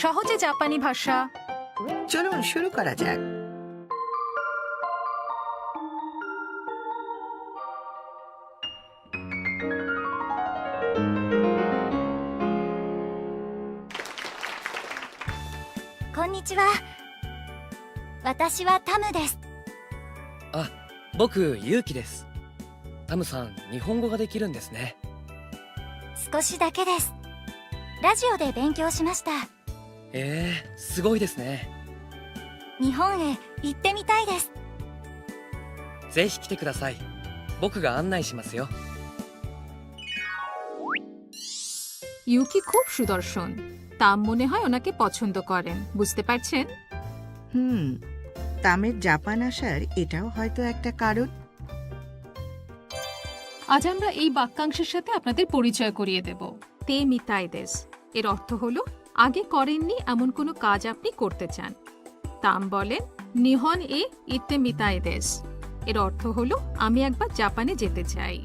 সহজে জাপানি ভাষা। চলুন শুরু করা যাক।こんにちは。私はタムです。あ、僕、ゆうきです。タムさん、日本語ができるんですね。少しだけです。ラジオで勉強しました。すごいですね。日本へ行ってみたいです。ぜひ来てください。僕が案内しますよ。 ইউকি খুব সুদর্শন। তাম মনে হয় ওনাকে পছন্দ করেন, বুঝতে পারছেন? তামের জাপান আসার এটাও হয়তো একটা কারণ। আজ আমরা এই বাক্যাংশের সাথে আপনাদের পরিচয় করিয়ে দেব। তে মিতাইদেস এর অর্থ হলো আগে করেননি এমন কোনো কাজ আপনি করতে চান। তাম বলেন নিহন এ ইতে মিতাইদেস, এর অর্থ হলো আমি একবার জাপানে যেতে চাই।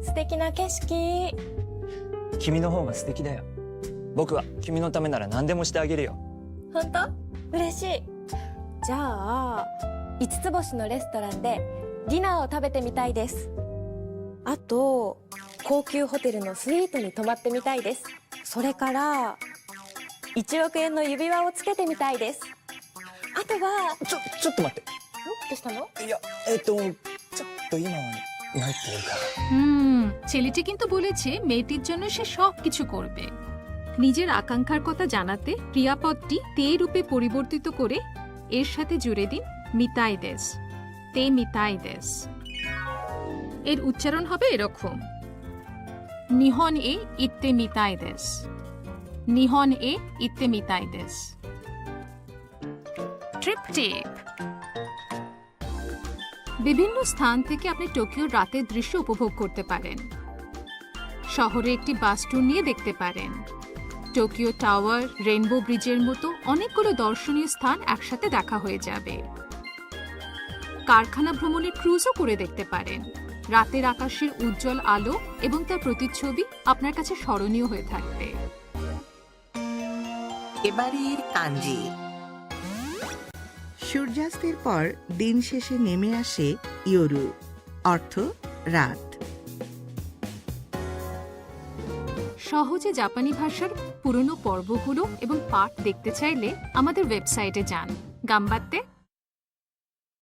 素敵な景色。君の方が素敵だよ。僕は君のためなら何でもしてあげるよ。本当？嬉しい。じゃあ5つ星のレストランでディナーを食べてみたいです。あと高級ホテルのスイートに泊まってみたいです。それから1億円の指輪をつけてみたいです。あとはちょっと待って。どうしたの？いや、ちょっと今はないっていうか。ছেলেটি কিন্তু বলেছে মেয়েটির জন্য সে সবকিছু করবে। নিজের আকাঙ্ক্ষার কথা জানাতে ক্রিয়াপদটি তে রূপে পরিবর্তিত করে এর সাথে জুড়ে দিন মিতাইদেস, তে মিতাইদেস। এর উচ্চারণ হবে এরকম: নিহন এ ইত্তে মিতাইদেস, নিহন এ ইত্তে মিতাইদেস। ট্রিপটিক। বিভিন্ন স্থান থেকে আপনি টোকিওর রাতের দৃশ্য উপভোগ করতে পারেন। শহরে একটি বাস ট্যুর নিয়ে দেখতে পারেন। টোকিও টাওয়ার, রেইনবো ব্রিজের মতো অনেকগুলো দর্শনীয় স্থান একসাথে দেখা হয়ে যাবে। কারখানা ভ্রমণের ক্রুজও করে দেখতে পারেন। রাতের আকাশের উজ্জ্বল আলো এবং তার প্রতিচ্ছবি আপনার কাছে স্মরণীয় হয়ে থাকবে। এবারের কাঞ্জি। সূর্যাস্তের পর দিন শেষে নেমে আসে ইয়োরু, অর্থ রাত। সহজে জাপানি ভাষার পুরনো পর্বগুলো এবং পাঠ দেখতে চাইলে আমাদের ওয়েবসাইটে যান। গাম্বাত্তে।